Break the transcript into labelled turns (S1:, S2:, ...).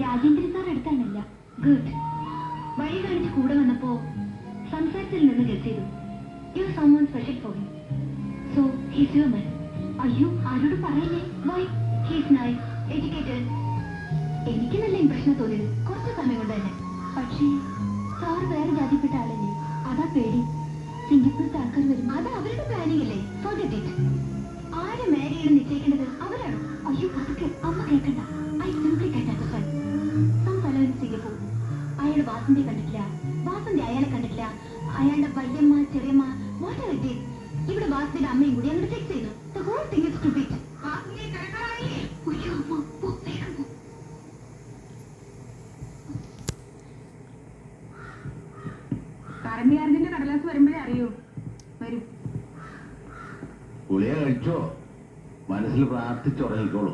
S1: Rajendran sir എടുത്താണല്ല. Good. വഴി കാണിച്ച് കൂടെ വന്നപ്പോ സംസാരത്തിൽ നിന്ന് ഗസ് ചെയ്തു. You someone special for him. So he's your man. അയ്യോ, ആരോട് പറയല്ലേ? Why? He's nice, educated. എനിക്ക് നല്ല ഇംപ്രഷനാ തോന്നിയത് കുറച്ച് സമയം കൊണ്ട് തന്നെ. പക്ഷേ സാർ വേറെ ജാതിപ്പെട്ട ആളല്ലേ, അതാ പേടി. സിംഗപ്പൂരിലത്തെ ആൾക്കാർ വരും, അത് അവരുടെ പ്ലാനിങ് അല്ലേ. Forget it. ആരെ മാരി ചെയ്യണം നിശ്ചയിക്കേണ്ടത് അവരാണോ? അയ്യോ, അതൊക്കെ അമ്മ കേൾക്കണ്ട. I simply can't understand. Some fellow in Singapore. അയാളുടെ വാസന്തിയെ കണ്ടിട്ടില്ല, വാസന്തി അയാളെ കണ്ടിട്ടില്ല, അയാളുടെ വല്യമ്മ ചെറിയമ്മ whatever it is. ഇവിടെ വാസന്തിയുടെ അമ്മയും കൂടി അങ്ങോട്ട് ചെക്ക് ചെയ്യുന്നു. The whole thing is stupid. അയ്യോ അമ്മ, പോ വേഗം പോ.
S2: കറണ്ടിയാർജിന്റെ കടലാസ് വരുമ്പോഴേ അറിയൂ. വരൂ.
S3: ഗുളിക കഴിച്ചോ? മനസ്സിൽ പ്രാർത്ഥിച്ചുറങ്ങിക്കോളൂ.